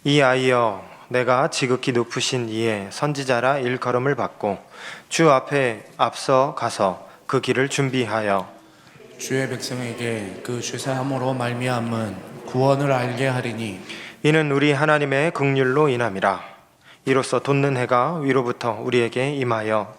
이아이여, 내가 지극히 높으신 이의 선지자라 일컬음을 받고 주 앞에 앞서 가서 그 길을 준비하여 주의 백성에게 그 죄사함으로 말미암은 구원을 알게 하리니 이는 우리 하나님의 긍휼로 인함이라. 이로써 돋는 해가 위로부터 우리에게 임하여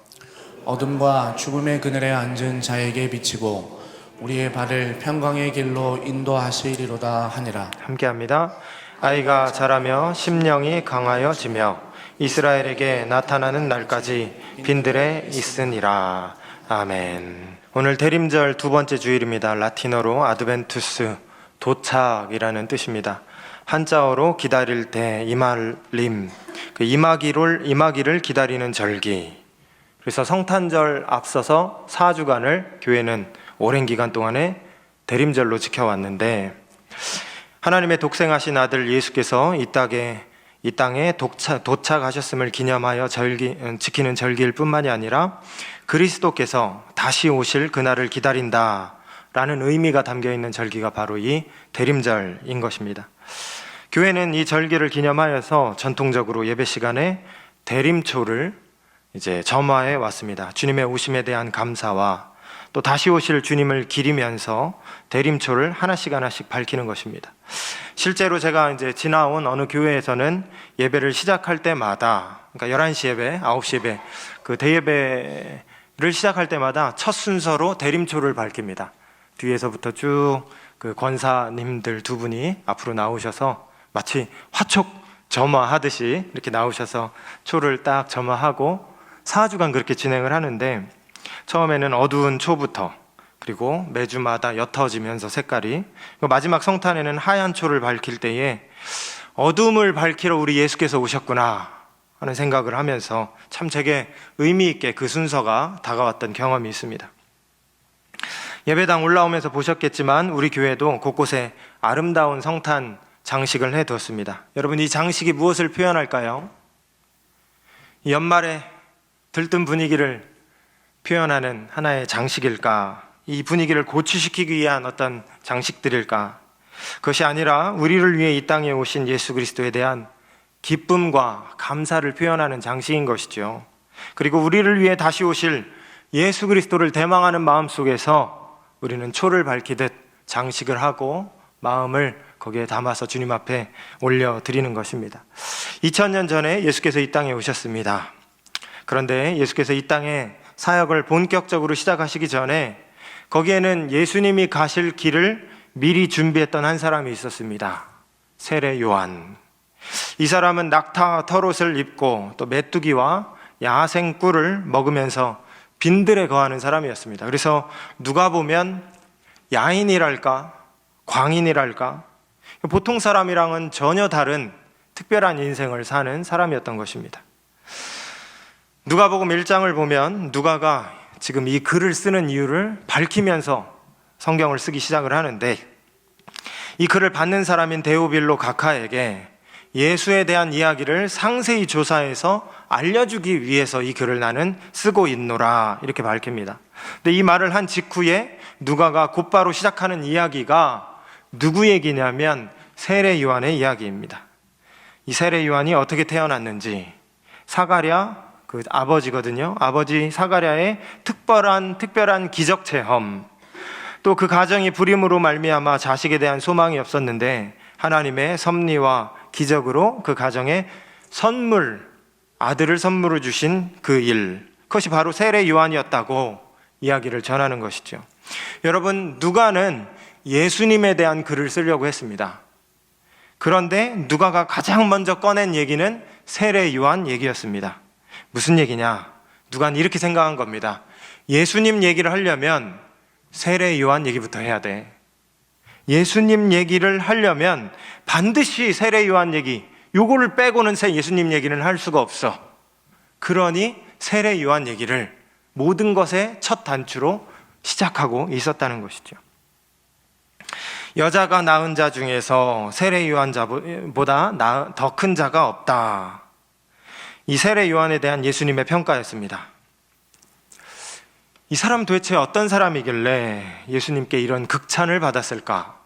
어둠과 죽음의 그늘에 앉은 자에게 비치고 우리의 발을 평강의 길로 인도하시리로다 하니라. 함께합니다. 아이가 자라며 심령이 강하여지며 이스라엘에게 나타나는 날까지 빈들에 있으니라. 아멘. 오늘 대림절 두 번째 주일입니다. 라틴어로 아드벤투스, 도착이라는 뜻입니다. 한자어로 기다릴 때 이말림, 임하기를 기다리는 절기. 그래서 성탄절 앞서서 4주간을 교회는 오랜 기간 동안에 대림절로 지켜왔는데, 하나님의 독생하신 아들 예수께서 이 땅에 도착하셨음을 기념하여 지키는 절기일 뿐만이 아니라 그리스도께서 다시 오실 그날을 기다린다라는 의미가 담겨있는 절기가 바로 이 대림절인 것입니다. 교회는 이 절기를 기념하여서 전통적으로 예배 시간에 대림초를 이제 점화해 왔습니다. 주님의 오심에 대한 감사와 또 다시 오실 주님을 기리면서 대림초를 하나씩 밝히는 것입니다. 실제로 제가 이제 지나온 어느 교회에서는 예배를 시작할 때마다, 그러니까 11시 예배, 9시 예배, 그 대예배를 시작할 때마다 첫 순서로 대림초를 밝힙니다. 뒤에서부터 쭉 그 권사님들 두 분이 앞으로 나오셔서 마치 화촉 점화하듯이 이렇게 나오셔서 초를 딱 점화하고 4주간 그렇게 진행을 하는데, 처음에는 어두운 초부터, 그리고 매주마다 옅어지면서 색깔이, 마지막 성탄에는 하얀 초를 밝힐 때에 어둠을 밝히러 우리 예수께서 오셨구나 하는 생각을 하면서 참 제게 의미 있게 그 순서가 다가왔던 경험이 있습니다. 예배당 올라오면서 보셨겠지만 우리 교회도 곳곳에 아름다운 성탄 장식을 해두었습니다. 여러분, 이 장식이 무엇을 표현할까요? 이 연말에 들뜬 분위기를 표현하는 하나의 장식일까? 이 분위기를 고취시키기 위한 어떤 장식들일까? 그것이 아니라 우리를 위해 이 땅에 오신 예수 그리스도에 대한 기쁨과 감사를 표현하는 장식인 것이죠. 그리고 우리를 위해 다시 오실 예수 그리스도를 대망하는 마음 속에서 우리는 초를 밝히듯 장식을 하고 마음을 거기에 담아서 주님 앞에 올려드리는 것입니다. 2000년 전에 예수께서 이 땅에 오셨습니다. 그런데 예수께서 이 땅에 사역을 본격적으로 시작하시기 전에 거기에는 예수님이 가실 길을 미리 준비했던 한 사람이 있었습니다. 세례 요한. 이 사람은 낙타 털옷을 입고 또 메뚜기와 야생 꿀을 먹으면서 빈들에 거하는 사람이었습니다. 그래서 누가 보면 야인이랄까 광인이랄까 보통 사람이랑은 전혀 다른 특별한 인생을 사는 사람이었던 것입니다. 누가복음 1장을 보면 누가가 지금 이 글을 쓰는 이유를 밝히면서 성경을 쓰기 시작을 하는데, 이 글을 받는 사람인 데오빌로 각하에게 예수에 대한 이야기를 상세히 조사해서 알려주기 위해서 이 글을 나는 쓰고 있노라 이렇게 밝힙니다. 근데 이 말을 한 직후에 누가가 곧바로 시작하는 이야기가 누구 얘기냐면 세례 요한의 이야기입니다. 이 세례 요한이 어떻게 태어났는지, 사가랴 그 아버지거든요. 아버지 사가랴의 특별한 기적 체험, 또 그 가정이 불임으로 말미암아 자식에 대한 소망이 없었는데 하나님의 섭리와 기적으로 그 가정에 아들을 선물로 주신 그 일, 그것이 바로 세례 요한이었다고 이야기를 전하는 것이죠. 여러분, 누가는 예수님에 대한 글을 쓰려고 했습니다. 그런데 누가가 가장 먼저 꺼낸 얘기는 세례 요한 얘기였습니다. 무슨 얘기냐? 누가는 이렇게 생각한 겁니다. 예수님 얘기를 하려면 세례 요한 얘기부터 해야 돼. 예수님 얘기를 하려면 반드시 세례 요한 얘기, 요거를 빼고는 예수님 얘기는 할 수가 없어. 그러니 세례 요한 얘기를 모든 것의 첫 단추로 시작하고 있었다는 것이죠. 여자가 낳은 자 중에서 세례 요한보다 더 큰 자가 없다. 이 세례 요한에 대한 예수님의 평가였습니다. 이 사람 도대체 어떤 사람이길래 예수님께 이런 극찬을 받았을까?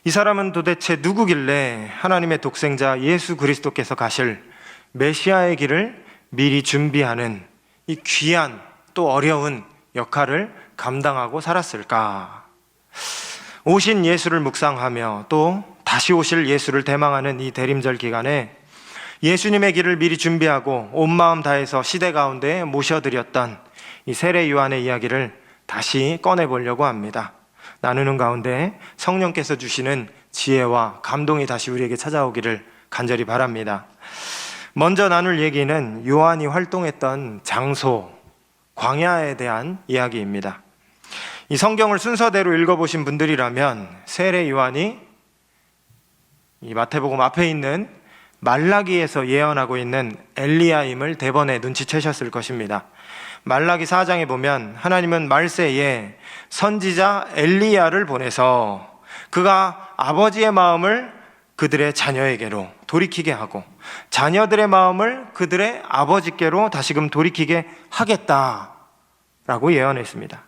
이 사람은 도대체 누구길래 하나님의 독생자 예수 그리스도께서 가실 메시아의 길을 미리 준비하는 이 귀한 또 어려운 역할을 감당하고 살았을까? 오신 예수를 묵상하며 또 다시 오실 예수를 대망하는 이 대림절 기간에 예수님의 길을 미리 준비하고 온 마음 다해서 시대 가운데 모셔드렸던 이 세례 요한의 이야기를 다시 꺼내보려고 합니다. 나누는 가운데 성령께서 주시는 지혜와 감동이 다시 우리에게 찾아오기를 간절히 바랍니다. 먼저 나눌 얘기는 요한이 활동했던 장소, 광야에 대한 이야기입니다. 이 성경을 순서대로 읽어보신 분들이라면 세례 요한이 이 마태복음 앞에 있는 말라기에서 예언하고 있는 엘리야임을 대번에 눈치채셨을 것입니다. 말라기 4장에 보면 하나님은 말세에 선지자 엘리야를 보내서 그가 아버지의 마음을 그들의 자녀에게로 돌이키게 하고 자녀들의 마음을 그들의 아버지께로 다시금 돌이키게 하겠다라고 예언했습니다.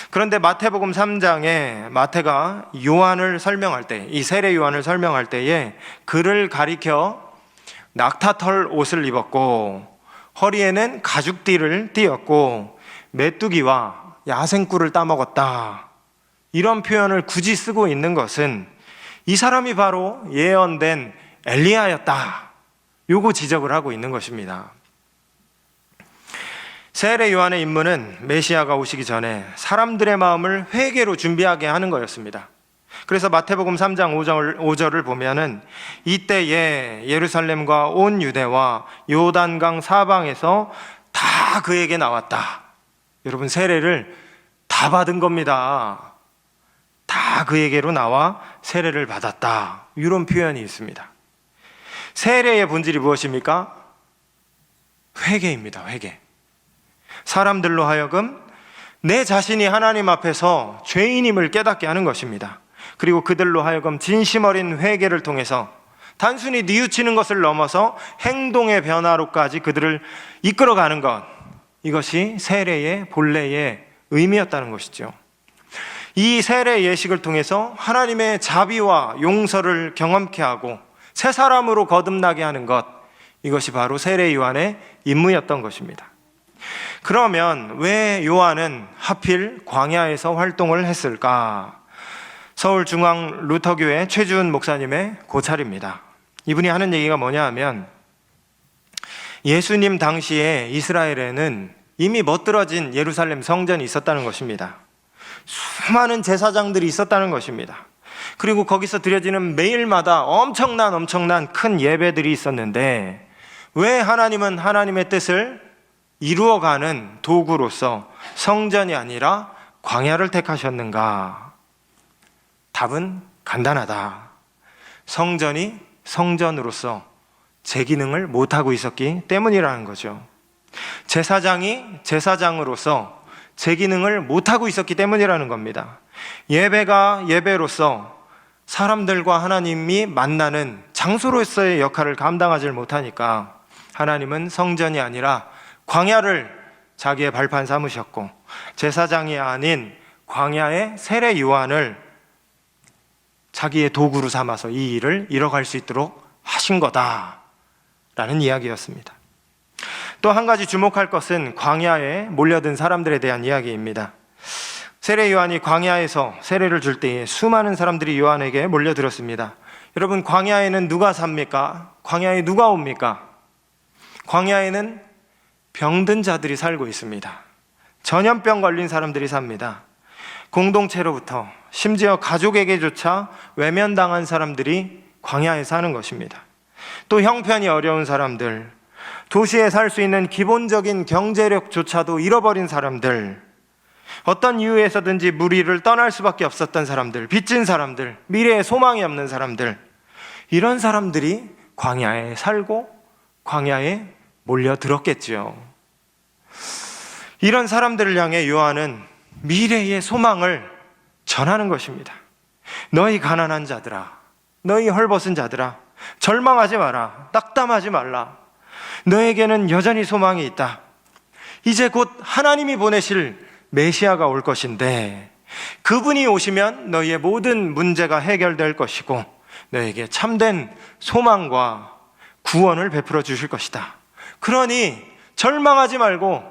그런데 마태복음 3장에 마태가 요한을 설명할 때, 이 세례 요한을 설명할 때에 그를 가리켜 낙타털 옷을 입었고 허리에는 가죽띠를 띠었고 메뚜기와 야생꿀을 따먹었다, 이런 표현을 굳이 쓰고 있는 것은 이 사람이 바로 예언된 엘리야였다, 요거 지적을 하고 있는 것입니다. 세례 요한의 임무는 메시아가 오시기 전에 사람들의 마음을 회개로 준비하게 하는 거였습니다. 그래서 마태복음 3장 5절을 보면은 이때에 예루살렘과 온 유대와 요단강 사방에서 다 그에게 나왔다. 여러분, 세례를 다 받은 겁니다. 다 그에게로 나와 세례를 받았다, 이런 표현이 있습니다. 세례의 본질이 무엇입니까? 회개입니다. 회개. 사람들로 하여금 내 자신이 하나님 앞에서 죄인임을 깨닫게 하는 것입니다. 그리고 그들로 하여금 진심 어린 회개를 통해서 단순히 뉘우치는 것을 넘어서 행동의 변화로까지 그들을 이끌어가는 것, 이것이 세례의 본래의 의미였다는 것이죠. 이 세례 예식을 통해서 하나님의 자비와 용서를 경험케 하고 새 사람으로 거듭나게 하는 것, 이것이 바로 세례 요한의 임무였던 것입니다. 그러면 왜 요한은 하필 광야에서 활동을 했을까? 서울중앙 루터교회 최주은 목사님의 고찰입니다. 이분이 하는 얘기가 뭐냐 하면, 예수님 당시에 이스라엘에는 이미 멋들어진 예루살렘 성전이 있었다는 것입니다. 수많은 제사장들이 있었다는 것입니다. 그리고 거기서 드려지는 매일마다 엄청난 큰 예배들이 있었는데 왜 하나님은 하나님의 뜻을 이루어가는 도구로서 성전이 아니라 광야를 택하셨는가? 답은 간단하다. 성전이 성전으로서 제 기능을 못하고 있었기 때문이라는 거죠. 제사장이 제사장으로서 제 기능을 못하고 있었기 때문이라는 겁니다. 예배가 예배로서 사람들과 하나님이 만나는 장소로서의 역할을 감당하지 못하니까 하나님은 성전이 아니라 광야를 자기의 발판 삼으셨고, 제사장이 아닌 광야의 세례 요한을 자기의 도구로 삼아서 이 일을 이뤄갈 수 있도록 하신 거다라는 이야기였습니다. 또 한 가지 주목할 것은 광야에 몰려든 사람들에 대한 이야기입니다. 세례 요한이 광야에서 세례를 줄 때에 수많은 사람들이 요한에게 몰려들었습니다. 여러분, 광야에는 누가 삽니까? 광야에 누가 옵니까? 광야에는 병든 자들이 살고 있습니다. 전염병 걸린 사람들이 삽니다. 공동체로부터 심지어 가족에게조차 외면당한 사람들이 광야에 사는 것입니다. 또 형편이 어려운 사람들, 도시에 살 수 있는 기본적인 경제력조차도 잃어버린 사람들, 어떤 이유에서든지 무리를 떠날 수밖에 없었던 사람들, 빚진 사람들, 미래에 소망이 없는 사람들, 이런 사람들이 광야에 살고 광야에 몰려들었겠지요. 이런 사람들을 향해 요한은 미래의 소망을 전하는 것입니다. 너희 가난한 자들아, 너희 헐벗은 자들아, 절망하지 마라, 낙담하지 말라. 너에게는 여전히 소망이 있다. 이제 곧 하나님이 보내실 메시아가 올 것인데 그분이 오시면 너희의 모든 문제가 해결될 것이고 너에게 참된 소망과 구원을 베풀어 주실 것이다. 그러니 절망하지 말고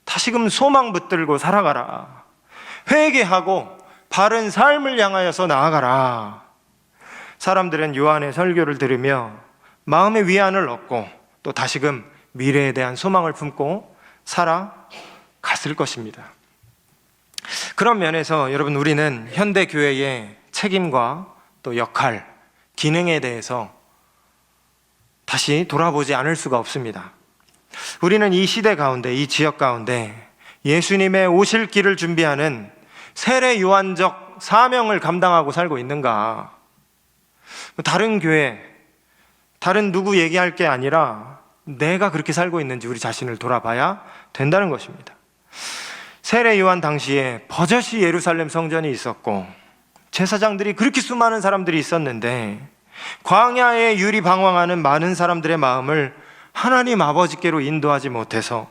다시금 소망 붙들고 살아가라. 회개하고 바른 삶을 향하여서 나아가라. 사람들은 요한의 설교를 들으며 마음의 위안을 얻고 또 다시금 미래에 대한 소망을 품고 살아갔을 것입니다. 그런 면에서 여러분, 우리는 현대 교회의 책임과 또 역할, 기능에 대해서 다시 돌아보지 않을 수가 없습니다. 우리는 이 시대 가운데, 이 지역 가운데 예수님의 오실 길을 준비하는 세례 요한적 사명을 감당하고 살고 있는가? 다른 교회, 다른 누구 얘기할 게 아니라 내가 그렇게 살고 있는지 우리 자신을 돌아봐야 된다는 것입니다. 세례 요한 당시에 버젓이 예루살렘 성전이 있었고 제사장들이 그렇게 수많은 사람들이 있었는데 광야에 유리방황하는 많은 사람들의 마음을 하나님 아버지께로 인도하지 못해서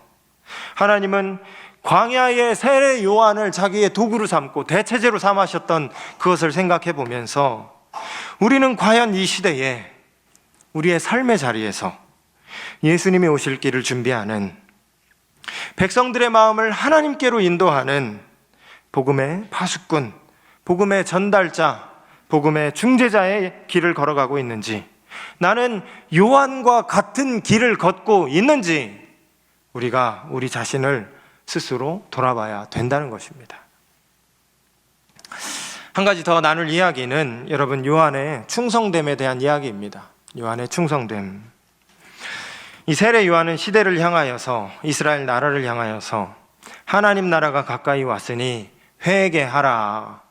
하나님은 광야의 세례 요한을 자기의 도구로 삼고 대체제로 삼으셨던 그것을 생각해 보면서 우리는 과연 이 시대에 우리의 삶의 자리에서 예수님이 오실 길을 준비하는, 백성들의 마음을 하나님께로 인도하는 복음의 파수꾼, 복음의 전달자, 복음의 중재자의 길을 걸어가고 있는지, 나는 요한과 같은 길을 걷고 있는지 우리가 우리 자신을 스스로 돌아봐야 된다는 것입니다. 한 가지 더 나눌 이야기는 여러분, 요한의 충성됨에 대한 이야기입니다. 요한의 충성됨. 이 세례 요한은 시대를 향하여서, 이스라엘 나라를 향하여서 하나님 나라가 가까이 왔으니 회개하라,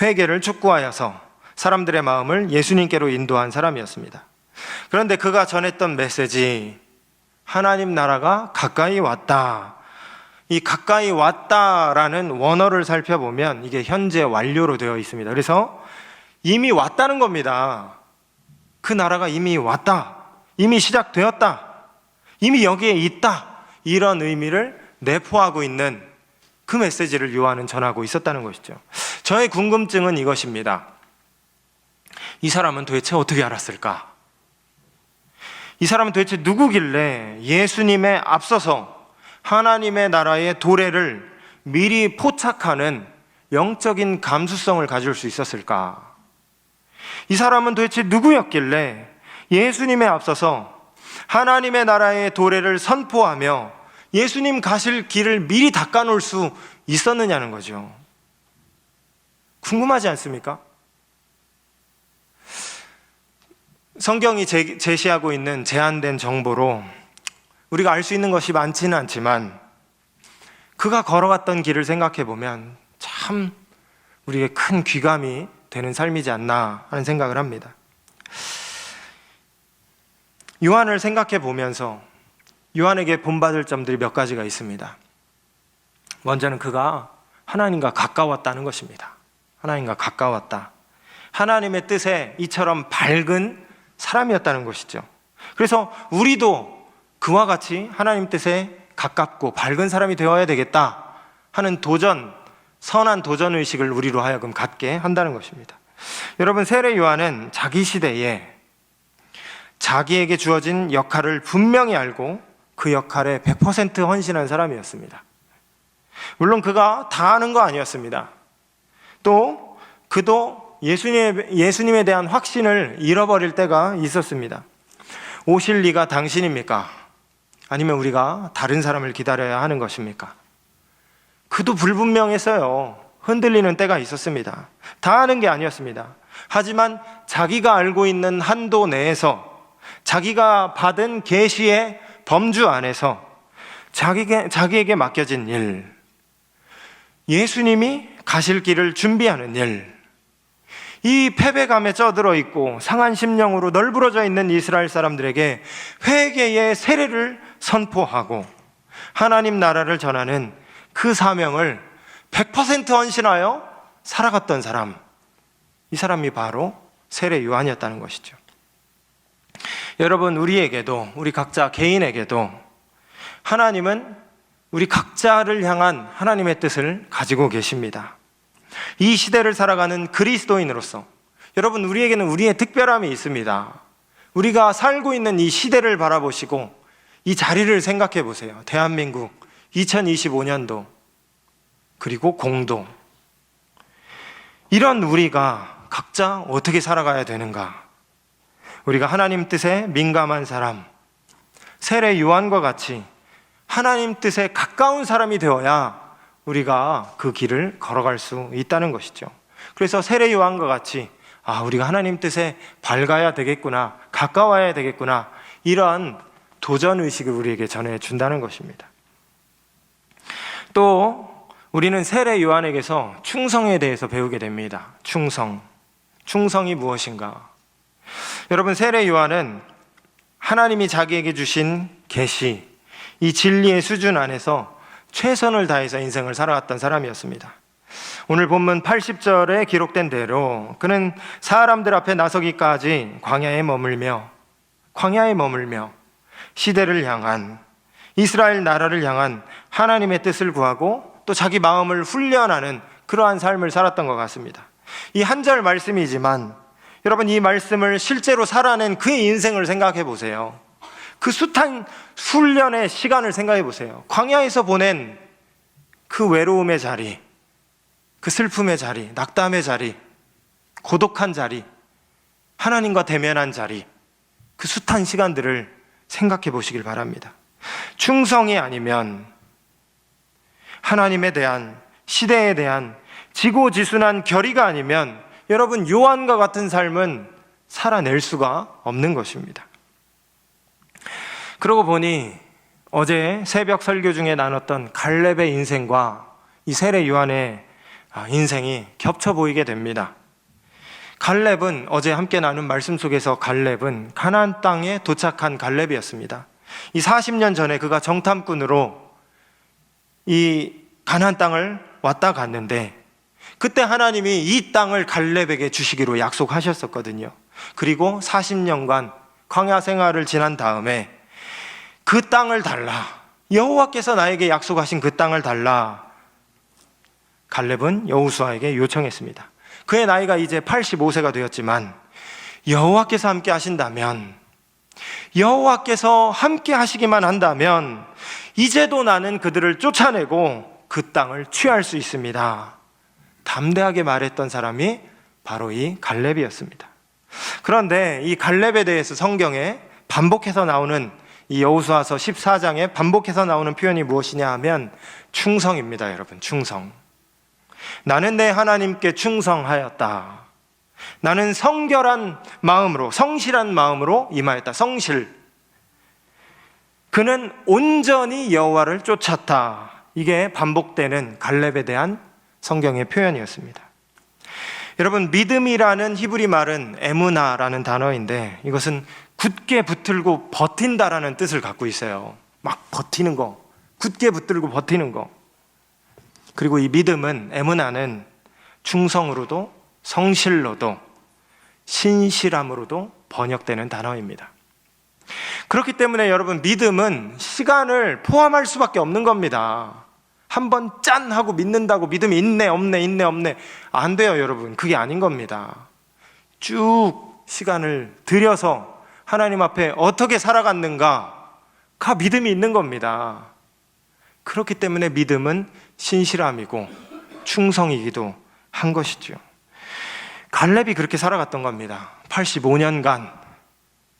회개를 촉구하여서 사람들의 마음을 예수님께로 인도한 사람이었습니다. 그런데 그가 전했던 메시지, 하나님 나라가 가까이 왔다. 이 가까이 왔다라는 원어를 살펴보면 이게 현재 완료로 되어 있습니다. 그래서 이미 왔다는 겁니다. 그 나라가 이미 왔다, 이미 시작되었다, 이미 여기에 있다, 이런 의미를 내포하고 있는 그 메시지를 요한은 전하고 있었다는 것이죠. 저의 궁금증은 이것입니다. 이 사람은 도대체 어떻게 알았을까? 이 사람은 도대체 누구길래 예수님에 앞서서 하나님의 나라의 도래를 미리 포착하는 영적인 감수성을 가질 수 있었을까? 이 사람은 도대체 누구였길래 예수님에 앞서서 하나님의 나라의 도래를 선포하며 예수님 가실 길을 미리 닦아놓을 수 있었느냐는 거죠. 궁금하지 않습니까? 성경이 제시하고 있는 제한된 정보로 우리가 알 수 있는 것이 많지는 않지만 그가 걸어갔던 길을 생각해 보면 참 우리에게 큰 귀감이 되는 삶이지 않나 하는 생각을 합니다. 요한을 생각해 보면서 요한에게 본받을 점들이 몇 가지가 있습니다. 먼저는 그가 하나님과 가까웠다는 것입니다. 하나님과 가까웠다. 하나님의 뜻에 이처럼 밝은 사람이었다는 것이죠. 그래서 우리도 그와 같이 하나님 뜻에 가깝고 밝은 사람이 되어야 되겠다 하는 도전, 선한 도전 의식을 우리로 하여금 갖게 한다는 것입니다. 여러분, 세례 요한은 자기 시대에 자기에게 주어진 역할을 분명히 알고 그 역할에 100% 헌신한 사람이었습니다. 물론 그가 다 아는 거 아니었습니다. 또 그도 예수님에 대한 확신을 잃어버릴 때가 있었습니다. 오실 리가 당신입니까? 아니면 우리가 다른 사람을 기다려야 하는 것입니까? 그도 불분명했어요. 흔들리는 때가 있었습니다. 다 아는 게 아니었습니다. 하지만 자기가 알고 있는 한도 내에서, 자기가 받은 계시의 범주 안에서 자기에게 맡겨진 일, 예수님이 가실 길을 준비하는 일, 이 패배감에 쩌들어 있고 상한 심령으로 널브러져 있는 이스라엘 사람들에게 회개의 세례를 선포하고 하나님 나라를 전하는 그 사명을 100% 헌신하여 살아갔던 사람, 이 사람이 바로 세례 요한이었다는 것이죠. 여러분, 우리에게도, 우리 각자 개인에게도 하나님은 우리 각자를 향한 하나님의 뜻을 가지고 계십니다. 이 시대를 살아가는 그리스도인으로서 여러분, 우리에게는 우리의 특별함이 있습니다. 우리가 살고 있는 이 시대를 바라보시고 이 자리를 생각해 보세요. 대한민국 2025년도 그리고 공도, 이런 우리가 각자 어떻게 살아가야 되는가? 우리가 하나님 뜻에 민감한 사람, 세례 요한과 같이 하나님 뜻에 가까운 사람이 되어야 우리가 그 길을 걸어갈 수 있다는 것이죠. 그래서 세례 요한과 같이 우리가 하나님 뜻에 밝아야 되겠구나, 가까워야 되겠구나, 이러한 도전의식을 우리에게 전해준다는 것입니다. 또 우리는 세례 요한에게서 충성에 대해서 배우게 됩니다. 충성이 무엇인가? 여러분, 세례 요한은 하나님이 자기에게 주신 계시, 이 진리의 수준 안에서 최선을 다해서 인생을 살아갔던 사람이었습니다. 오늘 본문 80절에 기록된 대로 그는 사람들 앞에 나서기까지 광야에 머물며 시대를 향한, 이스라엘 나라를 향한 하나님의 뜻을 구하고 또 자기 마음을 훈련하는 그러한 삶을 살았던 것 같습니다. 이 한 절 말씀이지만 여러분, 이 말씀을 실제로 살아낸 그의 인생을 생각해 보세요. 그 숱한 훈련의 시간을 생각해 보세요. 광야에서 보낸 그 외로움의 자리, 그 슬픔의 자리, 낙담의 자리, 고독한 자리, 하나님과 대면한 자리, 그 숱한 시간들을 생각해 보시길 바랍니다. 충성이 아니면, 하나님에 대한, 시대에 대한 지고지순한 결의가 아니면 여러분, 요한과 같은 삶은 살아낼 수가 없는 것입니다. 그러고 보니 어제 새벽 설교 중에 나눴던 갈렙의 인생과 이 세례 요한의 인생이 겹쳐 보이게 됩니다. 갈렙은, 어제 함께 나눈 말씀 속에서 갈렙은 가나안 땅에 도착한 갈렙이었습니다. 이 40년 전에 그가 정탐꾼으로 이 가나안 땅을 왔다 갔는데 그때 하나님이 이 땅을 갈렙에게 주시기로 약속하셨었거든요. 그리고 40년간 광야 생활을 지난 다음에 그 땅을 달라, 여호와께서 나에게 약속하신 그 땅을 달라, 갈렙은 여호수아에게 요청했습니다. 그의 나이가 이제 85세가 되었지만 여호와께서 함께 하신다면, 여호와께서 함께 하시기만 한다면 이제도 나는 그들을 쫓아내고 그 땅을 취할 수 있습니다. 담대하게 말했던 사람이 바로 이 갈렙이었습니다. 그런데 이 갈렙에 대해서 성경에 반복해서 나오는, 이 여호수아서 14장에 반복해서 나오는 표현이 무엇이냐 하면 충성입니다. 여러분, 충성. 나는 내 하나님께 충성하였다. 나는 성결한 마음으로, 성실한 마음으로 임하였다. 성실. 그는 온전히 여호와를 쫓았다. 이게 반복되는 갈렙에 대한 성경의 표현이었습니다. 여러분, 믿음이라는 히브리 말은 에무나라는 단어인데 이것은 굳게 붙들고 버틴다라는 뜻을 갖고 있어요. 막 버티는 거, 굳게 붙들고 버티는 거. 그리고 이 믿음은, 에무나는 충성으로도 성실로도 신실함으로도 번역되는 단어입니다. 그렇기 때문에 여러분, 믿음은 시간을 포함할 수밖에 없는 겁니다. 한번 짠 하고 믿는다고 믿음이 있네 없네 안 돼요. 여러분, 그게 아닌 겁니다. 쭉 시간을 들여서 하나님 앞에 어떻게 살아갔는가가 믿음이 있는 겁니다. 그렇기 때문에 믿음은 신실함이고 충성이기도 한 것이죠. 갈렙이 그렇게 살아갔던 겁니다. 85년간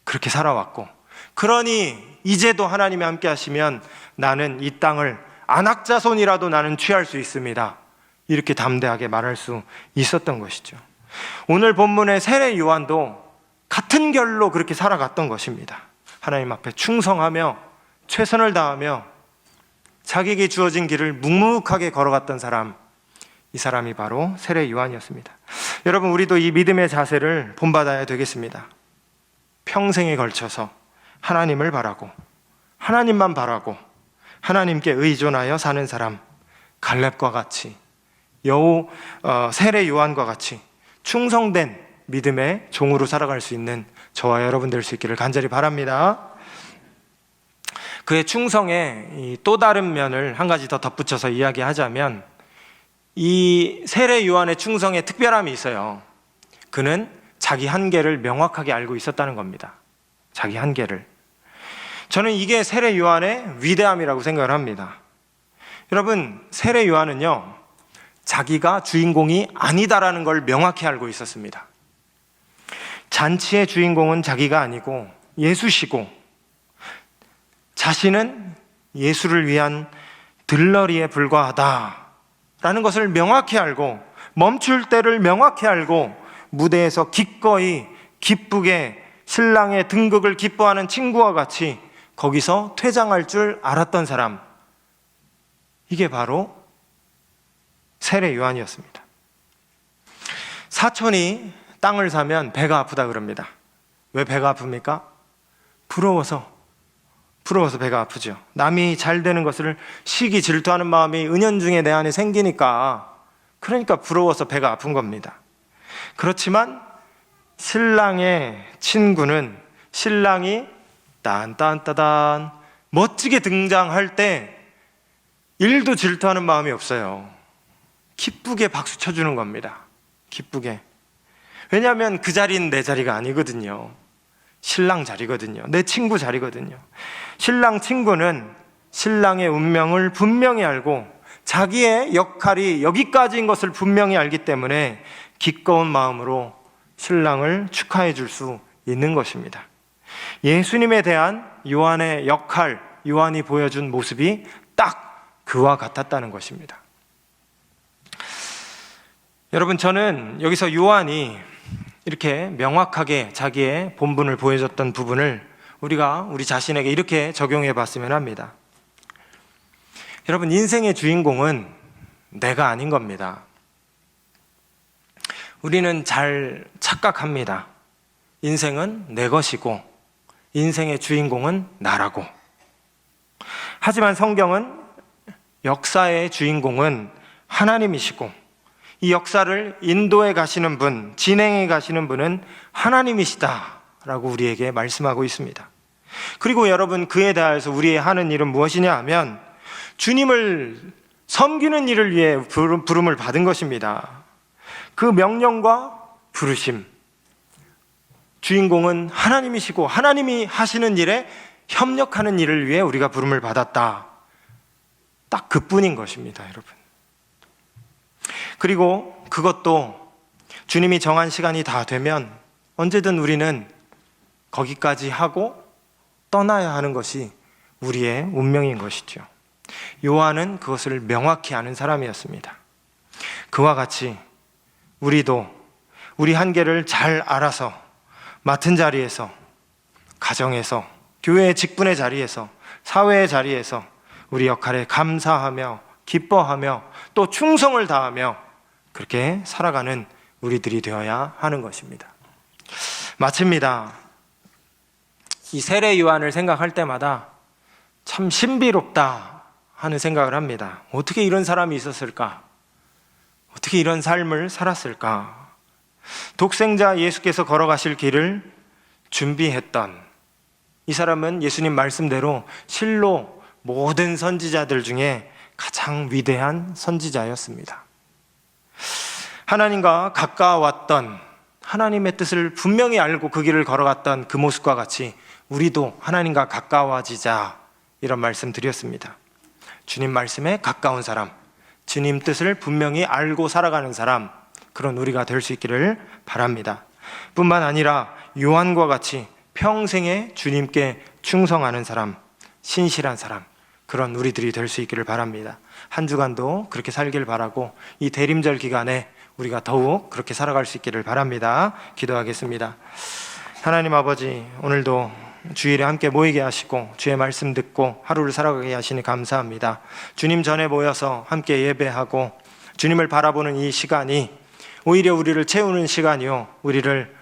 그렇게 살아왔고, 그러니 이제도 하나님이 함께 하시면 나는 이 땅을 안악자손이라도 나는 취할 수 있습니다. 이렇게 담대하게 말할 수 있었던 것이죠. 오늘 본문의 세례 요한도 같은 결로 그렇게 살아갔던 것입니다. 하나님 앞에 충성하며 최선을 다하며 자기에게 주어진 길을 묵묵하게 걸어갔던 사람, 이 사람이 바로 세례 요한이었습니다. 여러분, 우리도 이 믿음의 자세를 본받아야 되겠습니다. 평생에 걸쳐서 하나님을 바라고, 하나님만 바라고 하나님께 의존하여 사는 사람, 갈렙과 같이, 세례 요한과 같이 충성된 믿음의 종으로 살아갈 수 있는 저와 여러분 될 수 있기를 간절히 바랍니다. 그의 충성의 또 다른 면을 한 가지 더 덧붙여서 이야기하자면, 이 세례 요한의 충성에 특별함이 있어요. 그는 자기 한계를 명확하게 알고 있었다는 겁니다. 자기 한계를. 저는 이게 세례 요한의 위대함이라고 생각을 합니다. 여러분, 세례 요한은요, 자기가 주인공이 아니다라는 걸 명확히 알고 있었습니다. 잔치의 주인공은 자기가 아니고 예수시고, 자신은 예수를 위한 들러리에 불과하다라는 것을 명확히 알고, 멈출 때를 명확히 알고, 무대에서 기꺼이 기쁘게 신랑의 등극을 기뻐하는 친구와 같이 거기서 퇴장할 줄 알았던 사람, 이게 바로 세례 요한이었습니다. 사촌이 땅을 사면 배가 아프다 그럽니다. 왜 배가 아픕니까? 부러워서 배가 아프죠. 남이 잘 되는 것을 시기 질투하는 마음이 은연중에 내 안에 생기니까, 그러니까 부러워서 배가 아픈 겁니다. 그렇지만 신랑의 친구는 신랑이 딴딴따단 멋지게 등장할 때 일도 질투하는 마음이 없어요. 기쁘게 박수 쳐주는 겁니다. 기쁘게. 왜냐하면 그 자리는 내 자리가 아니거든요. 신랑 자리거든요. 내 친구 자리거든요. 신랑 친구는 신랑의 운명을 분명히 알고 자기의 역할이 여기까지인 것을 분명히 알기 때문에 기꺼운 마음으로 신랑을 축하해 줄 수 있는 것입니다. 예수님에 대한 요한의 역할, 요한이 보여준 모습이 딱 그와 같았다는 것입니다. 여러분, 저는 여기서 요한이 이렇게 명확하게 자기의 본분을 보여줬던 부분을 우리가 우리 자신에게 이렇게 적용해 봤으면 합니다. 여러분, 인생의 주인공은 내가 아닌 겁니다. 우리는 잘 착각합니다. 인생은 내 것이고 인생의 주인공은 나라고. 하지만 성경은 역사의 주인공은 하나님이시고 이 역사를 인도해 가시는 분, 진행해 가시는 분은 하나님이시다라고 우리에게 말씀하고 있습니다. 그리고 여러분, 그에 대해서 우리의 하는 일은 무엇이냐 하면 주님을 섬기는 일을 위해 부름을 받은 것입니다. 그 명령과 부르심, 주인공은 하나님이시고 하나님이 하시는 일에 협력하는 일을 위해 우리가 부름을 받았다. 딱 그뿐인 것입니다, 여러분. 그리고 그것도 주님이 정한 시간이 다 되면 언제든 우리는 거기까지 하고 떠나야 하는 것이 우리의 운명인 것이죠. 요한은 그것을 명확히 아는 사람이었습니다. 그와 같이 우리도 우리 한계를 잘 알아서 맡은 자리에서, 가정에서, 교회의 직분의 자리에서, 사회의 자리에서 우리 역할에 감사하며 기뻐하며 또 충성을 다하며 그렇게 살아가는 우리들이 되어야 하는 것입니다. 마칩니다. 이 세례 요한을 생각할 때마다 참 신비롭다 하는 생각을 합니다. 어떻게 이런 사람이 있었을까? 어떻게 이런 삶을 살았을까? 독생자 예수께서 걸어가실 길을 준비했던 이 사람은 예수님 말씀대로 실로 모든 선지자들 중에 가장 위대한 선지자였습니다. 하나님과 가까웠던, 하나님의 뜻을 분명히 알고 그 길을 걸어갔던 그 모습과 같이 우리도 하나님과 가까워지자, 이런 말씀 드렸습니다. 주님 말씀에 가까운 사람, 주님 뜻을 분명히 알고 살아가는 사람, 그런 우리가 될 수 있기를 바랍니다. 뿐만 아니라 요한과 같이 평생에 주님께 충성하는 사람, 신실한 사람, 그런 우리들이 될 수 있기를 바랍니다. 한 주간도 그렇게 살길 바라고 이 대림절 기간에 우리가 더욱 그렇게 살아갈 수 있기를 바랍니다. 기도하겠습니다. 하나님 아버지, 오늘도 주일에 함께 모이게 하시고 주의 말씀 듣고 하루를 살아가게 하시니 감사합니다. 주님 전에 모여서 함께 예배하고 주님을 바라보는 이 시간이 오히려 우리를 채우는 시간이요, 우리를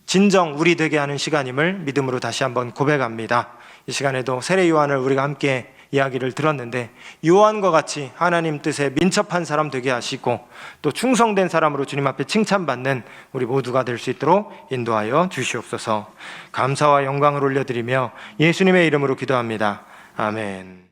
진정 우리 되게 하는 시간임을 믿음으로 다시 한번 고백합니다. 이 시간에도 세례 요한을 우리가 함께 이야기를 들었는데 요한과 같이 하나님 뜻에 민첩한 사람 되게 하시고 또 충성된 사람으로 주님 앞에 칭찬받는 우리 모두가 될 수 있도록 인도하여 주시옵소서. 감사와 영광을 올려드리며 예수님의 이름으로 기도합니다. 아멘.